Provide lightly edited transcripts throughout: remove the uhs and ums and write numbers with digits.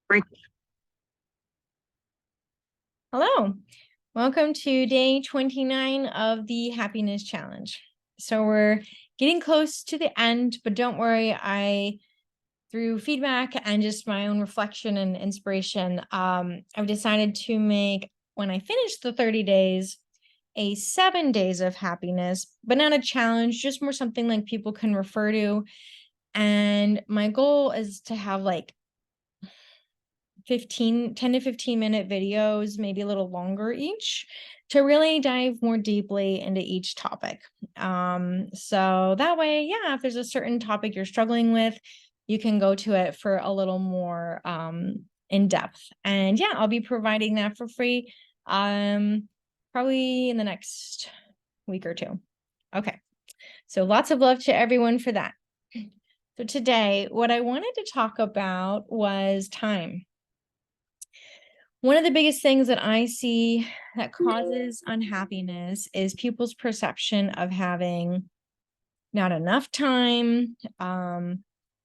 Right. Hello, welcome to day 29 of the Happiness Challenge. So we're getting close to the end, but don't worry, through feedback and just my own reflection and inspiration, I've decided to make, when I finish the 30 days, a 7 days of happiness, but not a challenge, just more something like people can refer to. And my goal is to have like 10 to 15 minute videos, maybe a little longer each, to really dive more deeply into each topic. So that way, yeah, if there's a certain topic you're struggling with, you can go to it for a little more in depth. And yeah, I'll be providing that for free probably in the next week or two. Okay. So lots of love to everyone for that. So today, what I wanted to talk about was time. One of the biggest things that I see that causes unhappiness is people's perception of having not enough time,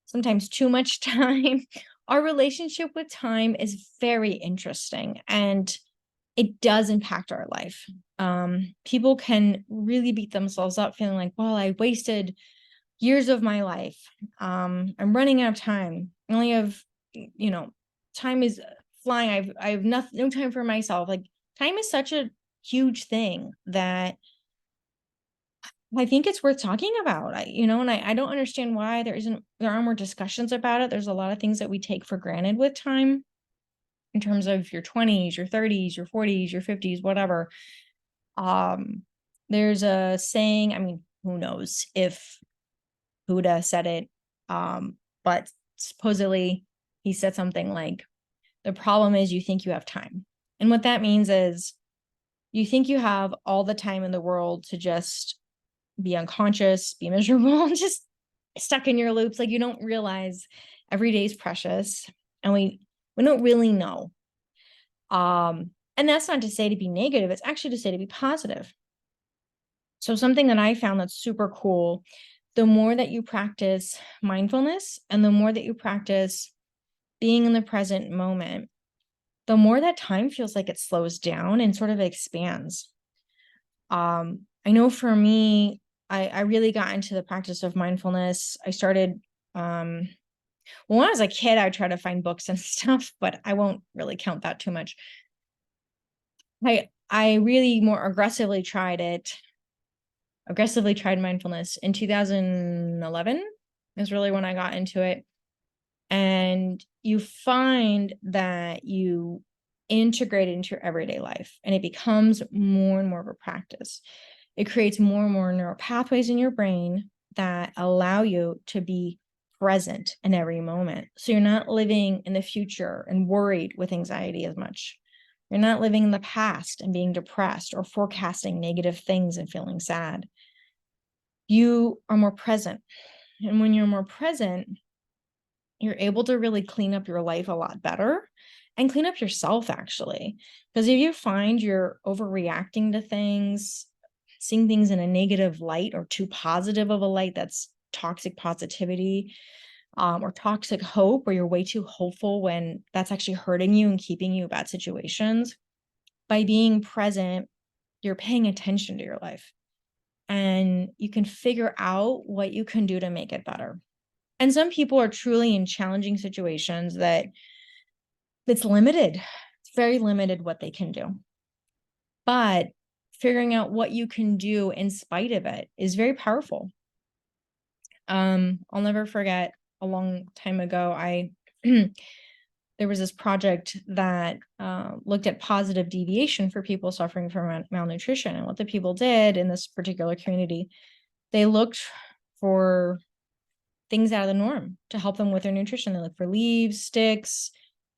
sometimes too much time. Our relationship with time is very interesting and it does impact our life. People can really beat themselves up feeling like, well, I wasted years of my life. I'm running out of time. I only have, time is flying. I have no time for myself. Like time is such a huge thing that I think it's worth talking about. And I don't understand why there aren't more discussions about it. There's a lot of things that we take for granted with time in terms of your 20s, your 30s, your 40s, your 50s, whatever. Um, there's a saying, I mean, who knows if Buddha said it. But supposedly he said something like, the problem is you think you have time. And what that means is you think you have all the time in the world to just be unconscious, be miserable, just stuck in your loops. Like you don't realize every day is precious and we don't really know. And that's not to say to be negative, it's actually to say to be positive. So something that I found that's super cool, the more that you practice mindfulness and the more that you practice being in the present moment, the more that time feels like it slows down and sort of expands. I know for me, I really got into the practice of mindfulness. I started, when I was a kid, I would try to find books and stuff, but I won't really count that too much. I really more aggressively tried mindfulness in 2011 is really when I got into it. And you find that you integrate it into your everyday life and it becomes more and more of a practice. It creates more and more neural pathways in your brain that allow you to be present in every moment. So you're not living in the future and worried with anxiety as much. You're not living in the past and being depressed or forecasting negative things and feeling sad. You are more present. And when you're more present, you're able to really clean up your life a lot better and clean up yourself, actually. Because if you find you're overreacting to things, seeing things in a negative light or too positive of a light, that's toxic positivity, or toxic hope, where you're way too hopeful when that's actually hurting you and keeping you in bad situations. By being present, you're paying attention to your life and you can figure out what you can do to make it better. And some people are truly in challenging situations that it's limited. It's very limited what they can do. But figuring out what you can do in spite of it is very powerful. I'll never forget a long time ago, there was this project that looked at positive deviation for people suffering from malnutrition. And what the people did in this particular community, they looked for things out of the norm to help them with their nutrition. They looked for leaves, sticks,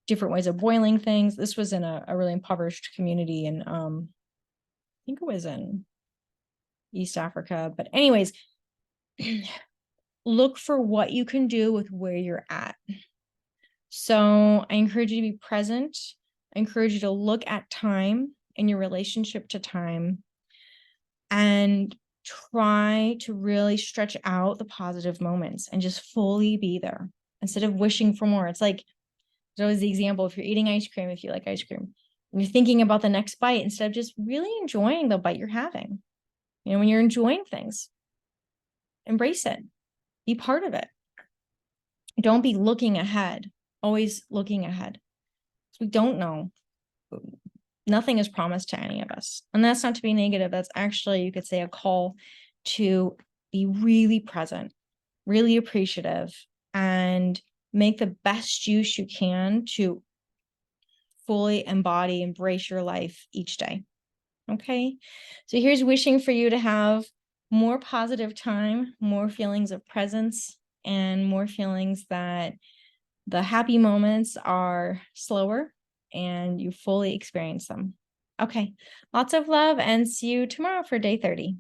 different ways of boiling things. This was in a really impoverished community and I think it was in East Africa. But anyways, look for what you can do with where you're at. So I encourage you to be present. I encourage you to look at time and your relationship to time and try to really stretch out the positive moments and just fully be there instead of wishing for more. It's like There's always the example, if you're eating ice cream, if you like ice cream, and you're thinking about the next bite instead of just really enjoying the bite you're having. When you're enjoying things, embrace it, be part of it. Don't be looking ahead, always looking ahead. We don't know. Nothing is promised to any of us. And that's not to be negative. That's actually, you could say, a call to be really present, really appreciative, and make the best use you can to fully embody, embrace your life each day. Okay. So here's wishing for you to have more positive time, more feelings of presence, and more feelings that the happy moments are slower and you fully experience them. Okay. Lots of love, and see you tomorrow for day 30.